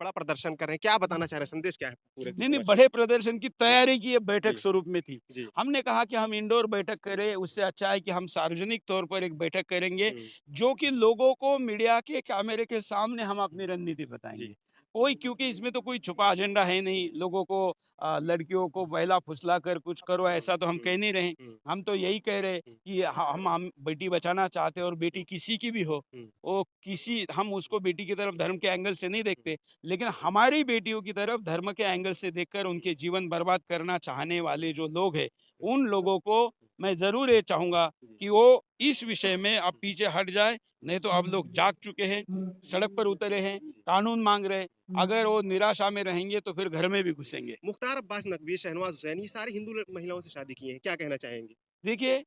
बड़ा प्रदर्शन कर रहे हैं, क्या बताना चाह रहे हैं, संदेश क्या है पूरे नहीं, नहीं, समाज बड़े प्रदर्शन की तैयारी की ये बैठक जी। स्वरूप में थी। जी। हमने कहा कि हम इंडोर बैठक करें, उससे अच्छा है कि हम सार्वजनिक तौर पर एक बैठक करेंगे, हुँ, जो कि लोगों को मीडिया के कैमरे के सामने हम अपनी रणनीति जी। बताएँगे। कोई क्योंकि इसमें तो कोई छुपा एजेंडा है नहीं, लोगों को लड़कियों को बहला-फुसला कर कुछ करो ऐसा तो हम हुँ, कह नहीं रहे। हुँ, हम तो यही कह रहे हैं हुँ, कि हम बेटी बचाना चाहते हैं और बेटी किसी की भी हो, हुँ, वो किसी हम उसको बेटी की तरफ धर्म के एंगल से नहीं हुँ, देखते। लेकिन हमारी बेटियों की तरफ धर्म के एंगल से देखकर उनके जीवन बर्बाद करना चाहने वाले जो लोग हैं, उन लोगों को मैं ज़रूर ये चाहूँगा जी। कि वो इस विषय में अब पीछे हट जाएँ, नहीं तो अब लोग जाग चुके हैं, सड़क पर उतरे हैं, कानून माँग रहे हैं। अगर वो निराशा में रहेंगे तो फिर घर में भी घुसेंगे। मुख्तार अब्बास नकवी, शहनवाज़ हुसैन ये सारे हिंदू महिलाओं से शादी की हैं, क्या कहना चाहेंगे? देखिए,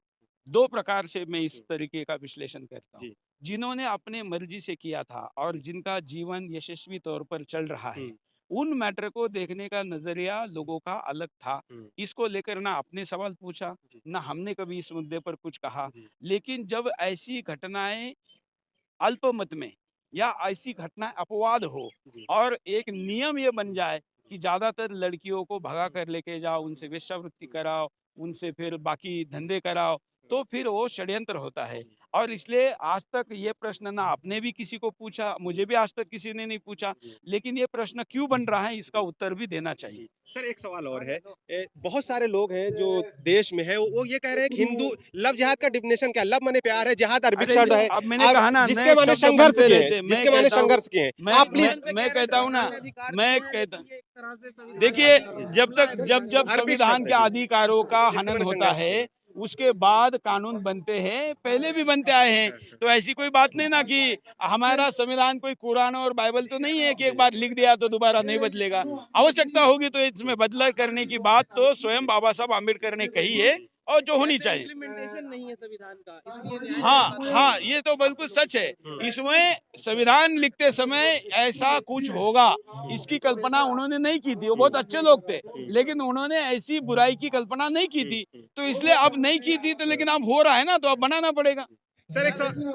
2 प्रकार से मैं इस हुँ, तरीके का विश्लेषण करता हूँ। जी। जिन्होंने अपने मर्ज़ी से किया था और हुँ, जिनका जीवन यशस्वी तौर पर चल रहा है, हुँ, उन मैटर को देखने का नज़रिया लोगों का अलग था। हुँ, इसको लेकर ना आपने सवाल पूछा, जी, ना हमने कभी इस मुद्दे पर कुछ कहा। जी, लेकिन जब ऐसी घटनाएँ अल्पमत में या ऐसी घटनाएँ अपवाद हो जी। और एक नियम ये बन जाए कि ज़्यादातर लड़कियों को भगा कर लेके जाओ, उनसे वेश्यावृत्ति कराओ, उनसे फिर बाकी धंधे कराओ, तो फिर वो षड्यंत्र होता है। जी, और इसलिए आज तक ये प्रश्न ना आपने भी किसी को पूछा, मुझे भी आज तक किसी ने नहीं पूछा, जी, लेकिन ये प्रश्न क्यों बन रहा है इसका उत्तर भी देना चाहिए। जी। सर एक सवाल और है बहुत सारे लोग हैं जो देश में हैं वो ये कह रहे हैं कि हिंदू लव जिहाद का डेफिनेशन क्या है? लव माने प्यार है, जिहाद अरबिक अरे शब्द ये है। अब मैंने अब कहा ना जिसके नए माने शब्द संघर्ष बनते किए रहते हैं, हैं। जिसके माने संघर्ष किए हैं। आप प्लीज़ मैं कहता हूँ ना, मैं कहता देखिए देखिए, जब अरबिक संविधान शब्द के है जी, अधिकारों का जिसके हनन माने होता संघर्ष किए है, हैं। उसके बाद कानून बनते हैं, पहले भी बनते आए हैं। हाँ, हाँ। तो ऐसी कोई बात नहीं ना कि हमारा संविधान कोई कुरान और बाइबल तो नहीं है कि एक बार लिख दिया तो दोबारा नहीं बदलेगा। जी, आवश्यकता होगी तो इसमें जी, बदलाव करने की बात तो स्वयं बाबा साहब आम्बेडकर ने कही है जी। और जो होनी वैसे चाहिए। इम्प्लीमेंटेशन नहीं है संविधान का, इसलिए न्याय नहीं हाँ, हो पाता हाँ, है। ये तो बिल्कुल सच है। हुँ, इसमें संविधान लिखते समय ऐसा कुछ होगा, हुँ, इसकी कल्पना उन्होंने नहीं की थी। वो हुँ, बहुत अच्छे लोग थे, हुँ, लेकिन उन्होंने ऐसी बुराई की कल्पना नहीं की हुँ, थी। हुँ। तो इसलिए अब नहीं की थी तो लेकिन अब हो रहा है ना, तो अब बनाना पड़ेगा। सर एक सवाल बोलो।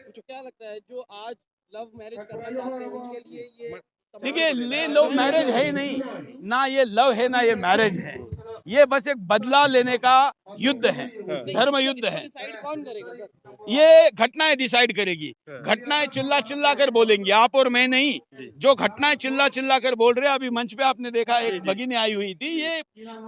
तो क्या लगता है जो आज लव मैरिज करना चाहते हैं उनके लिए ये म तमाम देखिए, ये लव मैरिज है ही नहीं, ना ये लव है, ना ये मैरिज है। हुँ, ये बस एक बदला लेने का युद्ध है, हाँ, नहीं, धर्म इसको युद्ध इसको है। डिसाइड कौन करेगा सर? ये घटनाएं डिसाइड करेगी। हाँ, घटनाएं चिल्ला चिल्ला कर बोलेंगी, आप और मैं नहीं। जी, जो घटनाएं चिल्ला चिल्ला कर बोल रहे हैं, अभी मंच पे आपने देखा जी, एक जी। भगिनी आई हुई थी। ये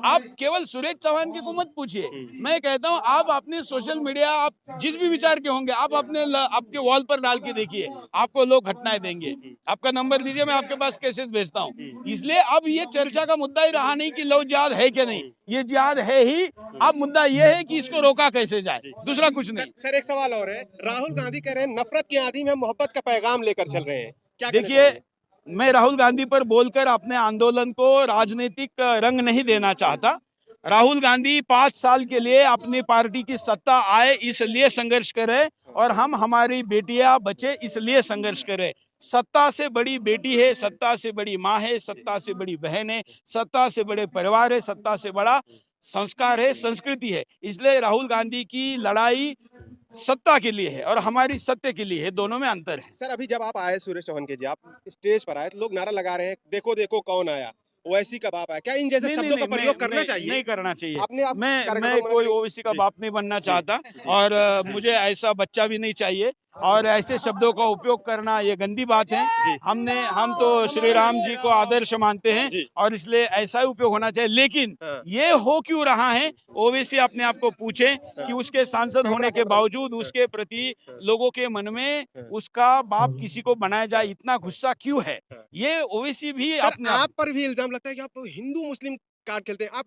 आप केवल सुरेश चौहान की को मत पूछिए। हुँ, मैं कहता हूँ आप अपने सोशल मीडिया, आप जिस भी विचार के होंगे, आप आपके वॉल पर डाल के देखिए, आपको लोग घटनाएं देंगे। हुँ, आपका नंबर दीजिए, मैं आपके पास कैसेज भेजता हूँ। हुँ, इसलिए अब ये चर्चा का मुद्दा ही रहा नहीं कि लव जिहाद है क्या नहीं, हुँ, ये जिहाद है ही। हुँ। अब मुद्दा ये है कि इसको रोका कैसे जाए, जी। दूसरा कुछ सर नहीं। सर एक सवाल और है, राहुल गांधी कह रहे हैं नफ़रत की आंधी में मोहब्बत का पैगाम लेकर चल रहे हैं, क्या कहना देखिए, चाहेंगे? मैं राहुल गांधी पर बोलकर अपने आंदोलन को राजनीतिक रंग नहीं देना चाहता। राहुल गांधी 5 साल के लिए अपनी पार्टी की सत्ता आए इसलिए संघर्ष करे और हम हमारी बेटियां बचे इसलिए संघर्ष करें। सत्ता से बड़ी बेटी है, सत्ता से बड़ी माँ है, सत्ता से बड़ी बहन है, सत्ता से बड़े परिवार है, सत्ता से बड़ा संस्कार है, संस्कृति है। इसलिए राहुल गांधी की लड़ाई सत्ता के लिए है और हमारी सत्य के लिए है, दोनों में अंतर है। सर अभी जब आप आए सुरेश चौहान के जी, आप स्टेज पर आए तो लोग नारा लगा रहे हैं, देखो देखो कौन आया, ओवैसी का बाप आया। क्या इन जैसे नहीं, नहीं, शब्दों का नहीं, प्रयोग करना नहीं, चाहिए? नहीं करना चाहिए। आपने आप कार्यकर्ताओं मैं को मना कोई करेंगे? ओवैसी का जी, बाप नहीं बनना जी, चाहता जी, और जी, मुझे ऐसा बच्चा भी नहीं चाहिए और ऐसे शब्दों का उपयोग करना ये गंदी बात है। जी, हम तो श्री राम जी को आदर्श मानते हैं जी, और इसलिए ऐसा ही उपयोग होना चाहिए। लेकिन हाँ, ये हो क्यों रहा है, ओवैसी अपने आप को पूछे हाँ, कि उसके सांसद कैमरा होने के कैमरा बावजूद हाँ, उसके प्रति हाँ, लोगों के मन में हाँ, उसका बाप किसी को बनाया जाए, इतना गुस्सा क्यों है? हाँ। ये ओवैसी भी सर अपने आप। आप पर भी इल्ज़ाम लगता है कि आप हिंदू मुस्लिम कार्ड खेलते हैं। आप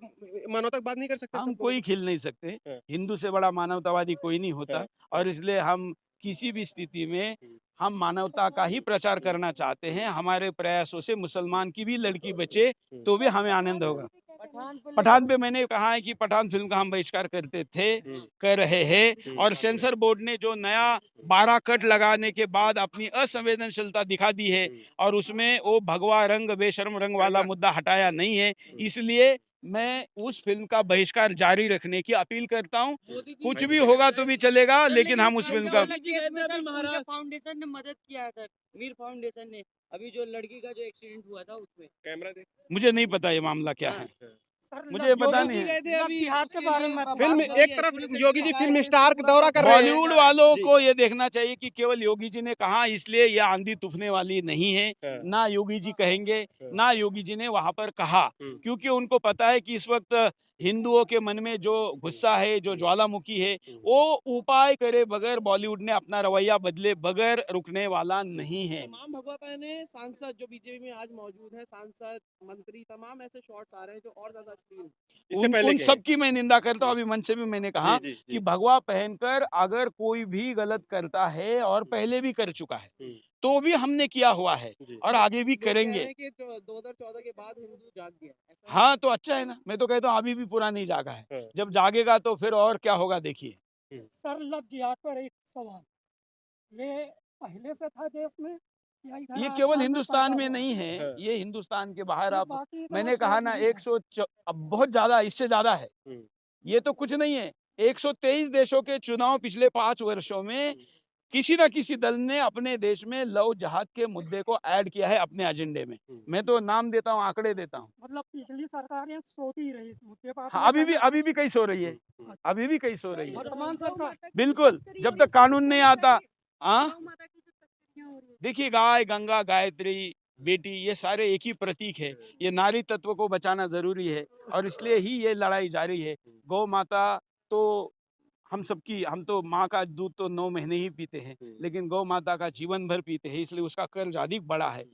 मानवता की बात नहीं कर सकते हम सर कोई बोलो तो? खेल नहीं सकते। हाँ, हिंदू से बड़ा मानवतावादी कोई नहीं हाँ, होता हाँ, और इसलिए हम किसी भी स्थिति में हुँ, हम मानवता का ही प्रचार हुँ, करना चाहते हुँ, हैं। हमारे प्रयासों से मुसलमान की भी लड़की बचे हुँ। तो भी हमें आनंद होगा। पठान पे मैंने कहा है कि पठान फिल्म का हम बहिष्कार करते थे, कर रहे हैं, और सेंसर बोर्ड ने जो नया 12 कट लगाने के बाद अपनी असंवेदनशीलता दिखा दी है और उसमें वो भगवा रंग बेशर्म रंग वाला मुद्दा हटाया नहीं है, इसलिए मैं उस फिल्म का बहिष्कार जारी रखने की अपील करता हूं। कुछ भी होगा तो भी चलेगा, लेकिन हम उस फिल्म का फाउंडेशन ने मदद किया था, मीर फाउंडेशन ने, अभी जो लड़की का जो एक्सीडेंट हुआ था उसमें। कैमरा दे। मुझे नहीं पता ये मामला क्या है, मुझे पता नहीं है। के बारे में फिल्म एक तरफ योगी जी फिल्म स्टार का दौरा कर रहे हैं, बॉलीवुड वालों को ये देखना चाहिए कि केवल योगी जी ने कहा इसलिए ये आंधी तूफने वाली नहीं है, ना योगी जी कहेंगे, ना योगी जी ने वहां पर कहा, क्योंकि उनको पता है कि इस वक्त हिंदुओं के मन में जो गुस्सा है, जो ज्वालामुखी है, वो उपाय करे बगैर, बॉलीवुड ने अपना रवैया बदले बगैर रुकने वाला नहीं है। तमाम भगवा पहने सांसद जो बीजेपी में आज मौजूद है, सांसद मंत्री, तमाम ऐसे शॉट्स आ रहे हैं जो और ज्यादा अश्लील। इससे पहले उन के सबकी मैं निंदा करता हूँ। अभी मंच से भी मैंने कहा जी, जी, जी। कि भगवा पहनकर अगर कोई भी गलत करता है और पहले भी कर चुका है तो भी हमने किया हुआ है जी। और आगे भी करेंगे। 2014 के बाद हिंदू जाग गया, ऐसा है? हाँ तो अच्छा है ना, मैं तो कहता हूँ अभी भी पूरा नहीं जागा है, हाँ। जब जागेगा तो फिर और क्या होगा देखिए। सर लव जिहाद पर एक सवाल, ये पहले से था देश में या इधर ये आज केवल साल हिंदुस्तान पैदा में हुआ? नहीं है, हाँ। ये हिंदुस्तान के बाहर ये आप, बाकी तो मैंने सब कहा ना नहीं है। 100 अब बहुत ज्यादा, इससे ज्यादा है, ये तो कुछ नहीं है। 123 देशों के चुनाव पिछले 5 वर्षों में किसी न किसी दल ने अपने देश में लव जहाद के मुद्दे को ऐड किया है अपने एजेंडे में। मैं तो नाम देता हूँ, आंकड़े देता हूँ। मतलब पिछली सरकारें सोती रही इस मुद्दे पर। हाँ, अभी भी कई सो रही है, अभी भी कई सो रही है, वर्तमान सरकार बिल्कुल, जब तक कानून नहीं आता। हाँ देखिए, गाय, गंगा, गायत्री, बेटी, ये सारे एक ही प्रतीक है। ये नारी तत्व को बचाना जरूरी है और इसलिए ही ये लड़ाई जारी है। गौ माता तो हम तो माँ का दूध तो 9 महीने ही पीते हैं, लेकिन गौ माता का जीवन भर पीते हैं, इसलिए उसका कर्ज अधिक बड़ा है।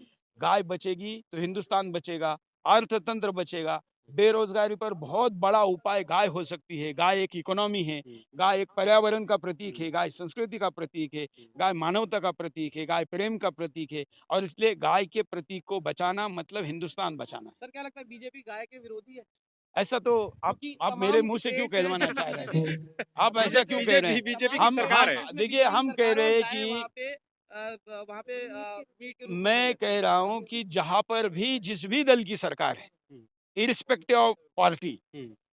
गाय बचेगी तो हिंदुस्तान बचेगा, अर्थतंत्र बचेगा। बेरोजगारी पर बहुत बड़ा उपाय गाय हो सकती है। गाय एक इकोनॉमी है, गाय एक पर्यावरण का प्रतीक है, गाय संस्कृति का प्रतीक है, गाय मानवता का प्रतीक है, गाय प्रेम का प्रतीक है, और इसलिए गाय के प्रतीक को बचाना मतलब हिंदुस्तान बचाना। सर क्या लगता है बीजेपी गाय के विरोधी है? ऐसा तो आप मेरे मुँह से क्यों कहलवाना चाह रहे हैं? आप ऐसा क्यों कह रहे हैं? बीजेपी की सरकार है। देखिए, हम कह रहे हैं कि वहाँ पे मीट के रूप में मैं कह रहा हूं कि जहां पर भी जिस भी दल की सरकार है, इरिस्पेक्टिव ऑफ पार्टी,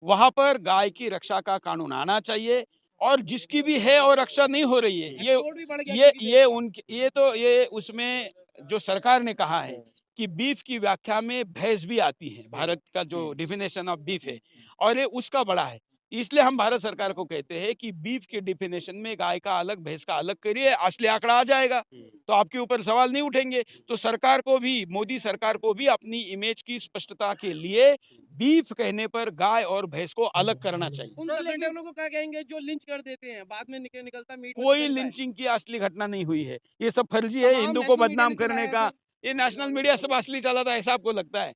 वहां पर गाय की रक्षा का कानून आना चाहिए। और जिसकी भी है और रक्षा नहीं हो रही है, एक्सपोर्ट भी बढ़ गया ये उनके, ये उसमें जो सरकार ने कहा है कि बीफ की व्याख्या में भैंस भी आती है, भारत का जो डिफिनेशन ऑफ बीफ है, और ये उसका बड़ा है। इसलिए हम भारत सरकार को कहते हैं कि बीफ के डिफिनेशन में गाय का अलग, भैंस का अलग करिए, असली आंकड़ा आ जाएगा तो आपके ऊपर सवाल नहीं उठेंगे। तो सरकार को भी, मोदी सरकार को भी अपनी इमेज की स्पष्टता के लिए बीफ कहने पर गाय और भैंस को अलग करना चाहिए। उन संगठनों को क्या कहेंगे जो लिंच कर देते हैं, बाद में निकलता मीट में कोई निकलता है। लिंचिंग की असली घटना नहीं हुई है, ये सब फर्जी है, तमाम हिंदू को नेशनल बदनाम मीडिया ने करने चलाया का। ये नेशनल मीडिया सब असली चला था, ऐसा आपको लगता है?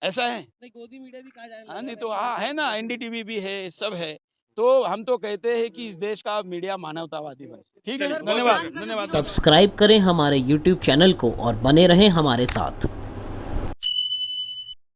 ऐसा है? नहीं, गोदी मीडिया भी कहा जाएगा। हाँ, नहीं तो हाँ है ना, एनडीटीवी भी है, सब है। तो हम तो कहते हैं कि इस देश का मीडिया मानवतावादी बने। ठीक है, धन्यवाद, धन्यवाद। सब्सक्राइब करें हमारे YouTube चैनल को और बने रहें हमारे साथ।